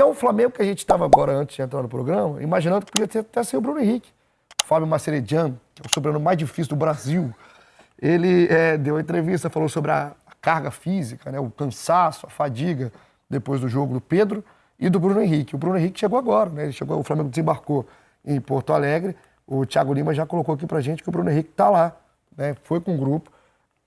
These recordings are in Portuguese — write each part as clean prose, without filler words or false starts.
É o Flamengo que a gente estava agora, antes de entrar no programa, imaginando que podia ter até ser o Bruno Henrique. O Fábio Maceredian, que é o sobrenome mais difícil do Brasil, ele deu uma entrevista, falou sobre a carga física, né, o cansaço, a fadiga, depois do jogo do Pedro e do Bruno Henrique. O Bruno Henrique chegou agora, né? O Flamengo desembarcou em Porto Alegre. O Thiago Lima já colocou aqui pra gente que o Bruno Henrique tá lá, né? Foi com o grupo.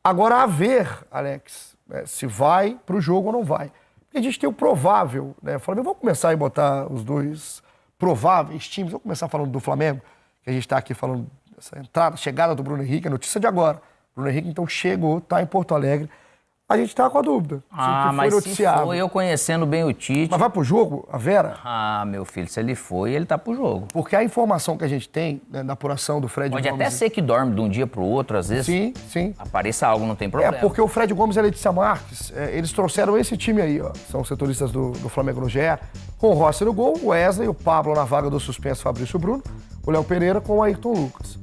Agora a ver, Alex, se vai pro jogo ou não vai. Porque a gente tem o provável, né? Flamengo, vamos começar a botar os dois prováveis times. Vamos começar falando do Flamengo, que a gente tá aqui falando dessa entrada, chegada do Bruno Henrique, a notícia de agora. O Bruno Henrique, então, chegou, tá em Porto Alegre. A gente tá com a dúvida. Mas se foi, eu conhecendo bem o Tite... Mas vai pro jogo, a Vera? Meu filho, se ele foi, ele tá pro jogo. Porque a informação que a gente tem, né, da apuração do Fred Gomes... Pode até ser que dorme de um dia pro outro, às vezes. Sim, sim. Apareça algo, não tem problema. Porque o Fred Gomes e a Letícia Marques, eles trouxeram esse time aí, ó. São setoristas do Flamengo no GE. Com o Rossi no gol, o Wesley, o Pablo na vaga do suspenso Fabrício Bruno, o Léo Pereira com o Ayrton Lucas.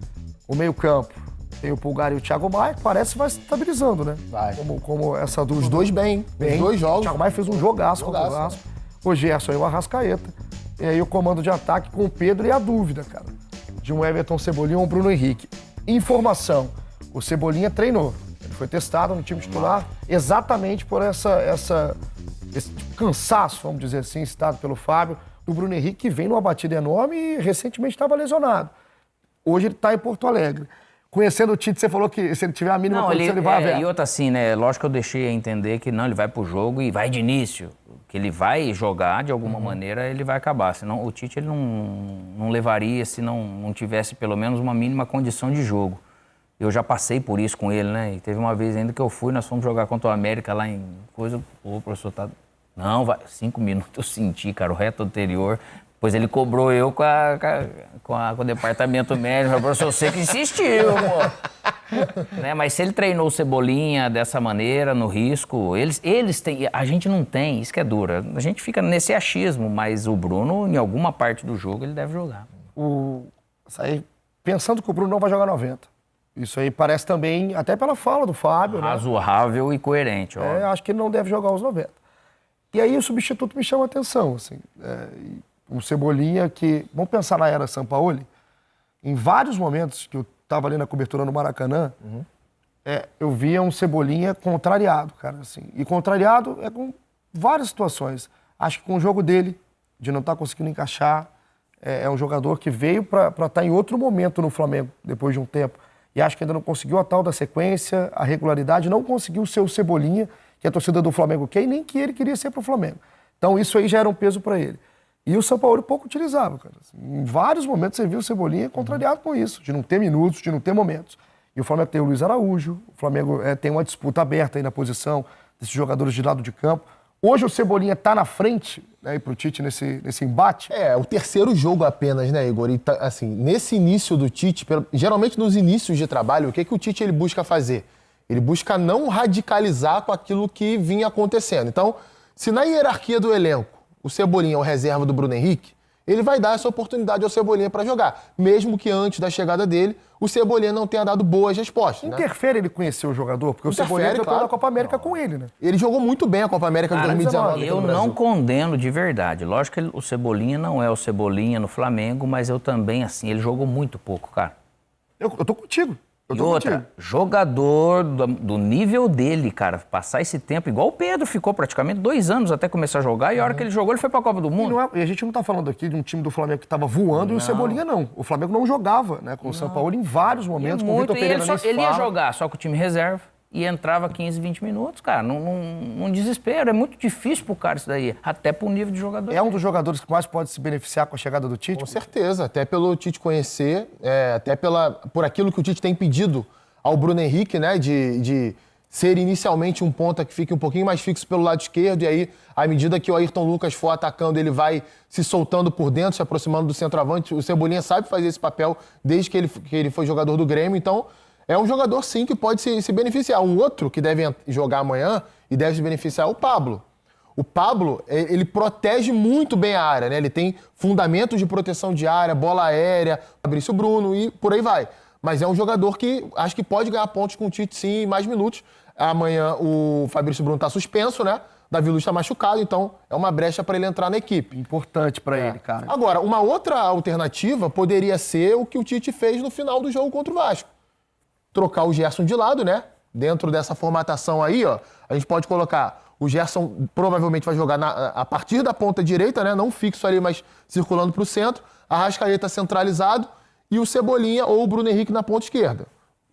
O meio-campo tem o Pulgar e o Thiago Maia, que parece que vai se estabilizando, né? Vai. Como essa dúvida. Os dois bem. Os dois jogos. O Thiago Maia fez um jogaço contra o Vasco. O Gerson e o Arrascaeta. E aí o comando de ataque com o Pedro e a dúvida, cara, de um Everton Cebolinha ou um Bruno Henrique. Informação, o Cebolinha treinou. Ele foi testado no time titular exatamente por esse cansaço, vamos dizer assim, citado pelo Fábio, do Bruno Henrique, que vem numa batida enorme e recentemente estava lesionado. Hoje ele está em Porto Alegre. Conhecendo o Tite, você falou que se ele tiver a mínima condição, ele vai a ver. E outra assim, né? Lógico que eu deixei a entender que não, ele vai pro jogo e vai de início. Que ele vai jogar, de alguma maneira, ele vai acabar. Senão o Tite ele não levaria se não tivesse pelo menos uma mínima condição de jogo. Eu já passei por isso com ele, né? E teve uma vez ainda que eu fui, nós fomos jogar contra o América lá em coisa... Pô, professor, tá... Não, vai. 5 minutos eu senti, cara, o reto anterior... Depois ele cobrou eu com o departamento médico. Falou, professor, você que insistiu, amor. Né? Mas se ele treinou o Cebolinha dessa maneira, no risco, eles têm... A gente não tem, isso que é dura. A gente fica nesse achismo, mas o Bruno, em alguma parte do jogo, ele deve jogar. Pensando que o Bruno não vai jogar 90. Isso aí parece também, até pela fala do Fábio, razoável, né? E coerente, ó. Acho que ele não deve jogar os 90. E aí o substituto me chama a atenção, assim... O Cebolinha, que... Vamos pensar na era Sampaoli. Em vários momentos que eu estava ali na cobertura no Maracanã, eu via um Cebolinha contrariado, cara, assim. E contrariado com várias situações. Acho que com o jogo dele, de não estar conseguindo encaixar, é um jogador que veio para estar em outro momento no Flamengo, depois de um tempo. E acho que ainda não conseguiu a tal da sequência, a regularidade, não conseguiu ser o Cebolinha, que a torcida do Flamengo quer, e nem que ele queria ser para o Flamengo. Então isso aí já era um peso para ele. E o Sampaoli pouco utilizava, cara. Em vários momentos você viu o Cebolinha contrariado com isso, de não ter minutos, de não ter momentos. E o Flamengo tem o Luiz Araújo, o Flamengo tem uma disputa aberta aí na posição desses jogadores de lado de campo. Hoje o Cebolinha está na frente, né, para o Tite nesse embate. O terceiro jogo apenas, né, Igor? E tá, assim, nesse início do Tite, geralmente nos inícios de trabalho, o que o Tite ele busca fazer? Ele busca não radicalizar com aquilo que vinha acontecendo. Então, se na hierarquia do elenco o Cebolinha é o reserva do Bruno Henrique, ele vai dar essa oportunidade ao Cebolinha para jogar. Mesmo que antes da chegada dele, o Cebolinha não tenha dado boas respostas. Interfere ele conhecer o jogador? Porque o Cebolinha jogou na Copa América com ele, né? Ele jogou muito bem a Copa América de 2019. Eu não condeno de verdade. Lógico que o Cebolinha não é o Cebolinha no Flamengo, mas eu também, assim, ele jogou muito pouco, cara. Eu tô contigo. E outra, jogador do nível dele, cara, passar esse tempo, igual o Pedro ficou praticamente 2 anos até começar a jogar, e a hora que ele jogou, ele foi pra Copa do Mundo. E a gente não tá falando aqui de um time do Flamengo que tava voando e o Cebolinha não. O Flamengo não jogava, né, com o Sampaoli em vários momentos, com o Vitor Pereira ele ia jogar só com o time reserva. E entrava 15, 20 minutos, cara, num desespero. É muito difícil pro cara isso daí, até pro nível de jogador. É um dos jogadores que mais pode se beneficiar com a chegada do Tite? Com certeza, até pelo Tite conhecer, até por aquilo que o Tite tem pedido ao Bruno Henrique, né, de ser inicialmente um ponta que fique um pouquinho mais fixo pelo lado esquerdo, e aí, à medida que o Ayrton Lucas for atacando, ele vai se soltando por dentro, se aproximando do centroavante. O Cebolinha sabe fazer esse papel desde que ele foi jogador do Grêmio, então... É um jogador, sim, que pode se beneficiar. Um outro que deve jogar amanhã e deve se beneficiar é o Pablo. O Pablo, ele protege muito bem a área, né? Ele tem fundamentos de proteção de área, bola aérea, Fabrício Bruno e por aí vai. Mas é um jogador que acho que pode ganhar pontos com o Tite, sim, mais minutos. Amanhã o Fabrício Bruno está suspenso, né? Davi Luiz está machucado, então é uma brecha para ele entrar na equipe. Importante para ele, cara. Agora, uma outra alternativa poderia ser o que o Tite fez no final do jogo contra o Vasco. Trocar o Gerson de lado, né? Dentro dessa formatação aí, ó, a gente pode colocar o Gerson provavelmente vai jogar a partir da ponta direita, né? Não fixo ali, mas circulando para o centro. Arrascaeta centralizado e o Cebolinha ou o Bruno Henrique na ponta esquerda.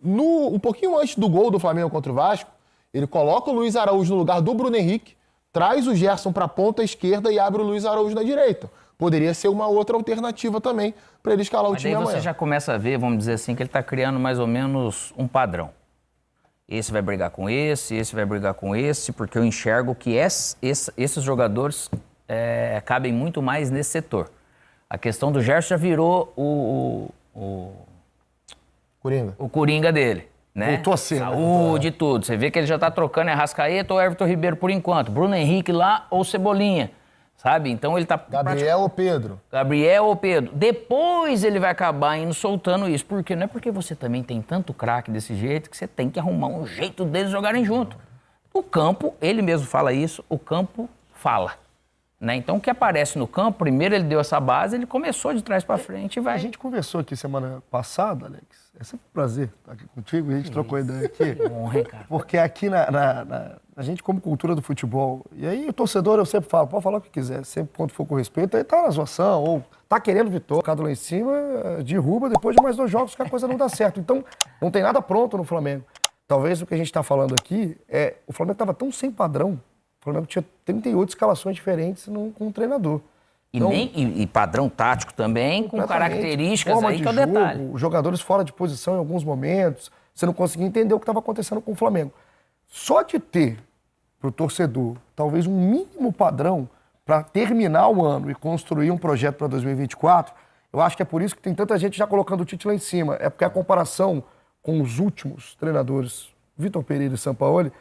Um pouquinho antes do gol do Flamengo contra o Vasco, ele coloca o Luiz Araújo no lugar do Bruno Henrique, traz o Gerson para a ponta esquerda e abre o Luiz Araújo na direita. Poderia ser uma outra alternativa também para ele escalar o time amanhã. Mas aí você já começa a ver, vamos dizer assim, que ele está criando mais ou menos um padrão. Esse vai brigar com esse vai brigar com esse, porque eu enxergo que esses jogadores cabem muito mais nesse setor. A questão do Gerson já virou o Coringa dele. Né? Voltou a ser. Saúde e tudo. Você vê que ele já tá trocando Arrascaeta ou Everton Ribeiro por enquanto. Bruno Henrique lá ou Cebolinha. Sabe? Então ele tá... Gabriel ou Pedro. Gabriel ou Pedro. Depois ele vai acabar indo soltando isso. Por quê? Não é porque você também tem tanto craque desse jeito que você tem que arrumar um jeito deles jogarem junto. O campo, ele mesmo fala isso, o campo fala. Né? Então o que aparece no campo, primeiro ele deu essa base, ele começou de trás para frente e vai... A gente conversou aqui semana passada, Alex. É sempre um prazer estar aqui contigo, a gente trocou ideia aqui. Honra, hein, cara? Porque aqui a gente, como cultura do futebol, e aí o torcedor, eu sempre falo, pode falar o que quiser, sempre quando for com respeito, aí tá na zoação, ou tá querendo vitória, ficado lá em cima, derruba depois de mais 2 jogos que a coisa não dá certo. Então, não tem nada pronto no Flamengo. Talvez o que a gente está falando aqui o Flamengo estava tão sem padrão, o Flamengo tinha 38 escalações diferentes com um treinador. Então, e padrão tático também, com características forma aí de que é o jogo, detalhe. jogadores fora de posição em alguns momentos, você não conseguia entender o que estava acontecendo com o Flamengo. Só de ter para o torcedor talvez um mínimo padrão para terminar o ano e construir um projeto para 2024, eu acho que é por isso que tem tanta gente já colocando o Tite lá em cima. É porque a comparação com os últimos treinadores, Vitor Pereira e Sampaoli,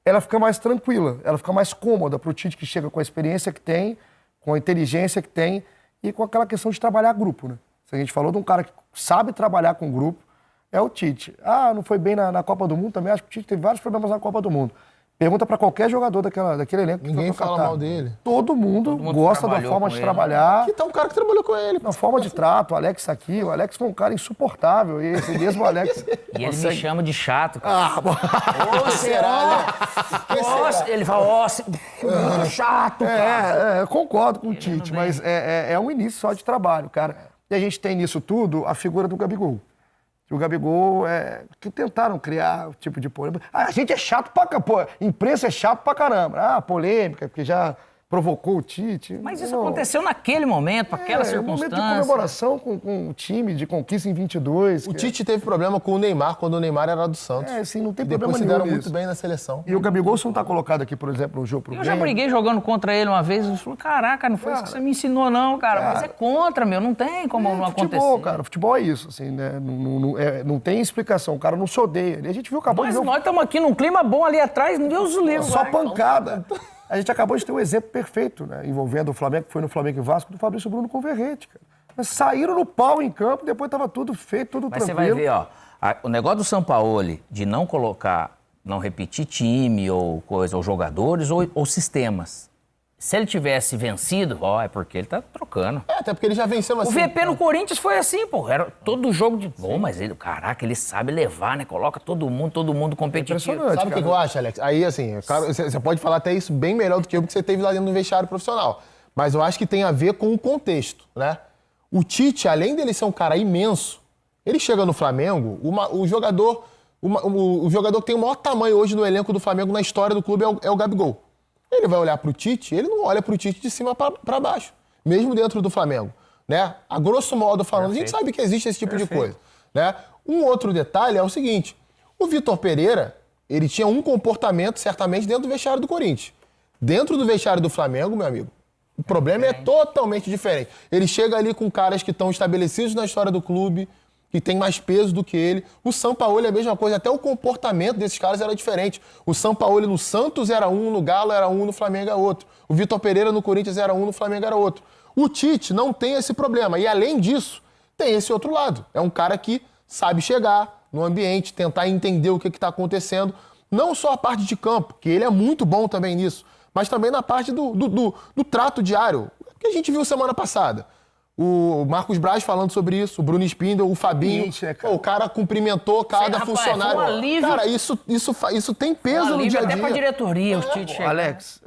ela fica mais tranquila, ela fica mais cômoda para o Tite que chega com a experiência que tem, com a inteligência que tem e com aquela questão de trabalhar grupo, né? Se a gente falou de um cara que sabe trabalhar com grupo, é o Tite. Não foi bem na Copa do Mundo, também acho que o Tite teve vários problemas na Copa do Mundo. Pergunta para qualquer jogador daquele elenco. Ninguém fala mal dele. Todo mundo gosta da forma de trabalhar. Que tá um cara que trabalhou com ele. Na forma de trato, o Alex tá aqui. O Alex foi um cara insuportável. E esse mesmo Alex... E ele me chama de chato, cara. Será? Ele fala, muito chato, cara. Eu concordo com o Tite, mas é um início só de trabalho, cara. E a gente tem nisso tudo a figura do Gabigol. Que o Gabigol, que tentaram criar o tipo de polêmica. A gente é chato pra caramba. Imprensa é chato pra caramba. Polêmica, porque já provocou o Tite. Mas isso aconteceu naquele momento, aquela circunstância. Um momento de comemoração com o time, de conquista em 22. O Tite teve problema com o Neymar, quando o Neymar era do Santos. Assim, não tem e problema depois se nenhum deram nisso. muito bem na seleção. E o Gabigol, se não tá colocado aqui, por exemplo, no jogo pro Eu já briguei jogando contra ele uma vez, ele falou, caraca, não foi isso que você me ensinou não, cara. Mas é contra, não tem como não acontecer. Futebol, cara, futebol é isso, assim, né? Não tem explicação, o cara não se odeia. E a gente viu, acabou de ver... Nós estamos aqui num clima bom ali atrás, Deus o livre. Só pancada. A gente acabou de ter um exemplo perfeito, né? Envolvendo o Flamengo, que foi no Flamengo e Vasco, do Fabrício Bruno com o Verrete, cara. Mas saíram no pau em campo, depois estava tudo feito, tudo Mas tranquilo. Mas você vai ver, o negócio do Sampaoli de não colocar, não repetir time ou coisa, ou jogadores ou sistemas. Se ele tivesse vencido, é porque ele tá trocando. Até porque ele já venceu assim. O VP no Corinthians foi assim, pô. Era todo jogo de... mas ele, caraca, ele sabe levar, né? Coloca todo mundo competitivo. Sabe o que eu acho, Alex? Aí, assim, claro, você pode falar até isso bem melhor do que eu, porque você teve lá dentro do vestiário profissional. Mas eu acho que tem a ver com o contexto, né? O Tite, além dele ser um cara imenso, ele chega no Flamengo, o jogador que tem o maior tamanho hoje no elenco do Flamengo na história do clube é o Gabigol. Ele vai olhar pro Tite, ele não olha pro Tite de cima para baixo, mesmo dentro do Flamengo, né? A grosso modo falando, a gente sabe que existe esse tipo de coisa, né? Um outro detalhe é o seguinte, o Vitor Pereira, ele tinha um comportamento certamente dentro do vestiário do Corinthians. Dentro do vestiário do Flamengo, meu amigo, o problema é totalmente diferente. Ele chega ali com caras que estão estabelecidos na história do clube, que tem mais peso do que ele. O Sampaoli é a mesma coisa, até o comportamento desses caras era diferente. O Sampaoli no Santos era um, no Galo era um, no Flamengo era outro. O Vitor Pereira no Corinthians era um, no Flamengo era outro. O Tite não tem esse problema. E além disso, tem esse outro lado. É um cara que sabe chegar no ambiente, tentar entender o que está acontecendo. Não só a parte de campo, que ele é muito bom também nisso, mas também na parte do trato diário, que a gente viu semana passada. O Marcos Braz falando sobre isso, o Bruno Spindel, o Fabinho. Pô, o cara cumprimentou cada funcionário. Foi um alívio. Cara, isso tem peso no dia a dia. Até pra diretoria, os Tite chegar. Alex,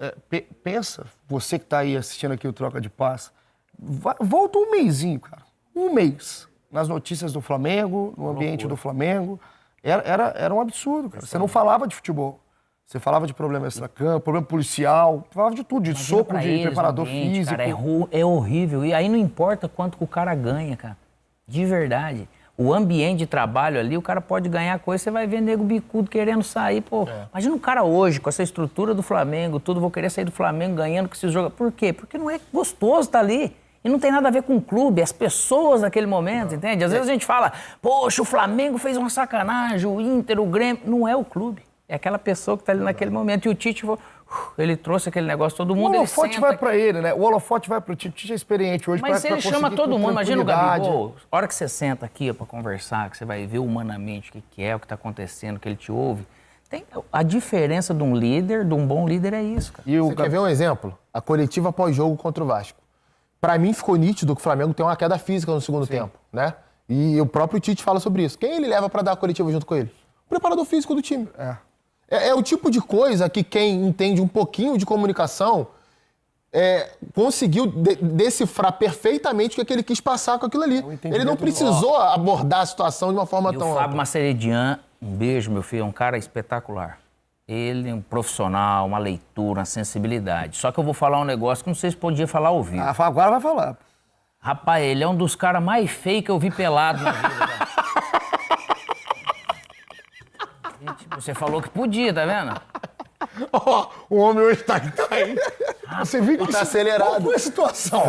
pensa, você que tá aí assistindo aqui o Troca de Passe, volta um mesinho, cara. Um mês. Nas notícias do Flamengo, no ambiente do Flamengo. Era um absurdo, cara. Você não falava de futebol. Você falava de problema extracampo, problema policial, falava de tudo, de Imagina soco de eles, preparador ambiente, físico. Cara, é horrível. E aí não importa quanto que o cara ganha, cara. De verdade. O ambiente de trabalho ali, o cara pode ganhar coisa, você vai ver nego bicudo querendo sair, pô. Imagina um cara hoje, com essa estrutura do Flamengo, tudo, vou querer sair do Flamengo ganhando que se joga. Por quê? Porque não é gostoso estar ali. E não tem nada a ver com o clube, as pessoas naquele momento, entende? Às vezes a gente fala, poxa, o Flamengo fez uma sacanagem, o Inter, o Grêmio. Não é o clube. É aquela pessoa que está ali naquele momento. E o Tite, ele trouxe aquele negócio, todo mundo... O holofote vai para ele, né? O holofote vai para o Tite. O Tite é experiente hoje. Mas ele chama todo mundo. Imagina o Gabigol. A hora que você senta aqui para conversar, que você vai ver humanamente o que é, o que está acontecendo, que ele te ouve. A diferença de um líder, de um bom líder, é isso, cara. Você quer ver um exemplo? A coletiva pós-jogo contra o Vasco. Para mim ficou nítido que o Flamengo tem uma queda física no segundo tempo, né? E o próprio Tite fala sobre isso. Quem ele leva para dar a coletiva junto com ele? O preparador físico do time. É o tipo de coisa que quem entende um pouquinho de comunicação conseguiu decifrar perfeitamente o que ele quis passar com aquilo ali. Ele não precisou abordar a situação de uma forma tão... O Fábio Maceredian, um beijo, meu filho, é um cara espetacular. Ele é um profissional, uma leitura, uma sensibilidade. Só que eu vou falar um negócio que não sei se podia falar ao vivo. Agora vai falar. Rapaz, ele é um dos caras mais feios que eu vi pelado na vida, velho. Você falou que podia, tá vendo? O homem hoje tá aí. Você viu que tá acelerado. Qual foi a situação?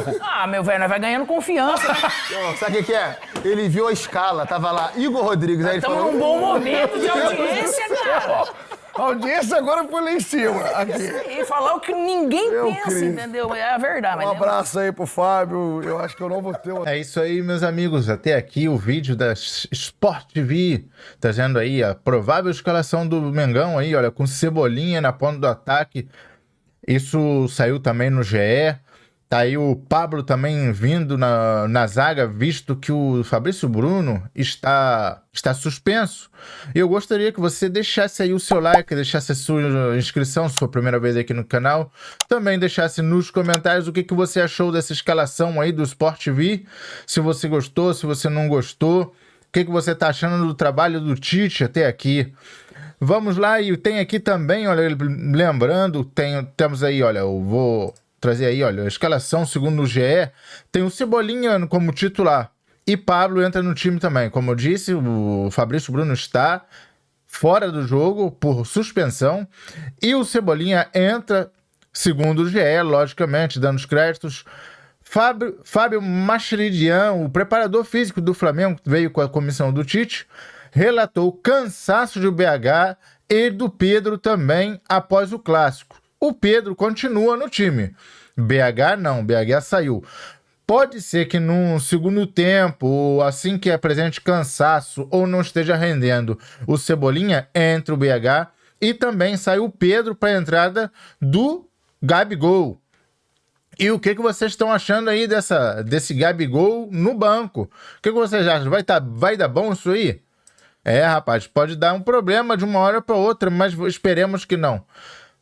Meu velho, nós vai ganhando confiança, né? Não, sabe o que é? Ele viu a escala, tava lá, Igor Rodrigues. Aí ele Estamos falou... num bom momento de audiência, cara. A audiência agora foi lá em cima. Aqui. E falar o que ninguém pensa, Cristo. Entendeu? É a verdade. Um abraço aí pro Fábio. Eu acho que eu não vou ter... É isso aí, meus amigos. Até aqui o vídeo da Sport TV, trazendo aí a provável escalação do Mengão aí, olha, com Cebolinha na ponta do ataque. Isso saiu também no GE. Tá aí o Pablo também vindo na zaga, visto que o Fabrício Bruno está suspenso. E eu gostaria que você deixasse aí o seu like, deixasse a sua inscrição, se for a primeira vez aqui no canal. Também deixasse nos comentários o que você achou dessa escalação aí do Sport TV. Se você gostou, se você não gostou. O que você está achando do trabalho do Tite até aqui. Vamos lá, e tem aqui também, olha, lembrando, temos aí, olha, eu vou... trazer aí, olha, a escalação segundo o GE, tem o Cebolinha como titular e Pablo entra no time também. Como eu disse, o Fabrício Bruno está fora do jogo por suspensão e o Cebolinha entra segundo o GE, logicamente, dando os créditos. Fábio Maceredian, o preparador físico do Flamengo, que veio com a comissão do Tite, relatou cansaço de BH e do Pedro também após o clássico. O Pedro continua no time. BH não, BH saiu. Pode ser que num segundo tempo, assim que apresente cansaço ou não esteja rendendo, o Cebolinha entre o BH e também sai o Pedro para a entrada do Gabigol. E o que vocês estão achando aí desse Gabigol no banco? O que vocês acham? Vai dar bom isso aí? Rapaz, pode dar um problema de uma hora para outra, mas esperemos que não.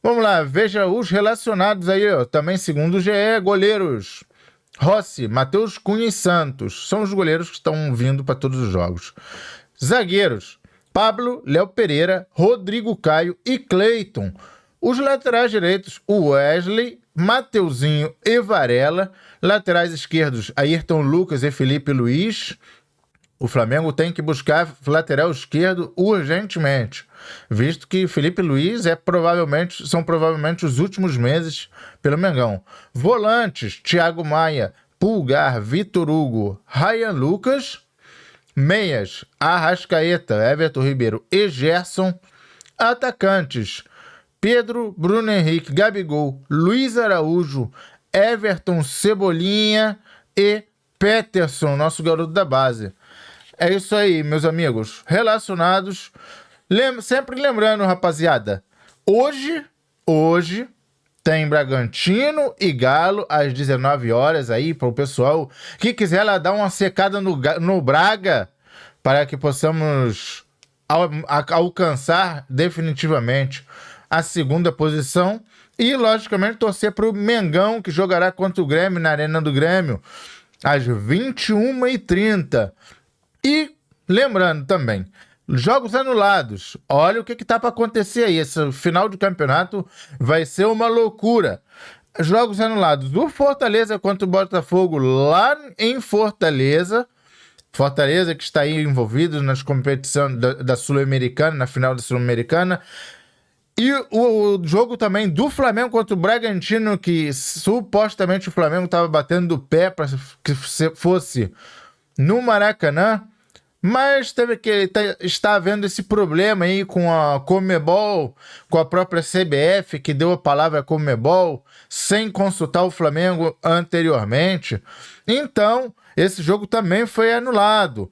Vamos lá, veja os relacionados aí, ó, também segundo o GE, goleiros Rossi, Matheus Cunha e Santos, são os goleiros que estão vindo para todos os jogos. Zagueiros, Pablo, Léo Pereira, Rodrigo Caio e Cleiton. Os laterais direitos, o Wesley, Mateuzinho e Varela. Laterais esquerdos, Ayrton Lucas e Felipe Luiz. O Flamengo tem que buscar lateral esquerdo urgentemente, visto que Felipe Luiz são provavelmente os últimos meses pelo Mengão. Volantes, Thiago Maia, Pulgar, Vitor Hugo, Ryan Lucas. Meias, Arrascaeta, Everton Ribeiro e Gerson. Atacantes, Pedro, Bruno Henrique, Gabigol, Luiz Araújo, Everton, Cebolinha e Peterson, nosso garoto da base. É isso aí, meus amigos. Relacionados. Sempre lembrando, rapaziada. Hoje tem Bragantino e Galo às 19 horas aí, para o pessoal que quiser lá dar uma secada no Braga, para que possamos alcançar definitivamente a segunda posição e, logicamente, torcer para o Mengão, que jogará contra o Grêmio na Arena do Grêmio às 21h30. E lembrando também, jogos anulados. Olha o que está para acontecer aí. Esse final de campeonato vai ser uma loucura. Jogos anulados. O Fortaleza contra o Botafogo lá em Fortaleza. Fortaleza que está aí envolvido nas competições da Sul-Americana, na final da Sul-Americana. E o jogo também do Flamengo contra o Bragantino, que supostamente o Flamengo estava batendo o pé para que fosse no Maracanã. Mas está havendo esse problema aí com a Conmebol, com a própria CBF, que deu a palavra a Conmebol, sem consultar o Flamengo anteriormente. Então, esse jogo também foi anulado.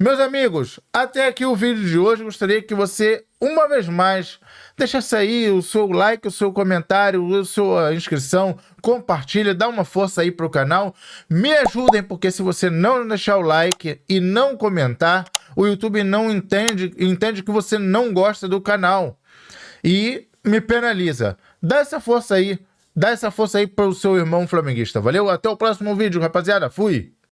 Meus amigos, até aqui o vídeo de hoje. Gostaria que você, uma vez mais, deixasse aí o seu like, o seu comentário, a sua inscrição, compartilha, dá uma força aí pro canal. Me ajudem, porque se você não deixar o like e não comentar, o YouTube não entende que você não gosta do canal e me penaliza. Dá essa força aí pro seu irmão flamenguista. Valeu? Até o próximo vídeo, rapaziada. Fui!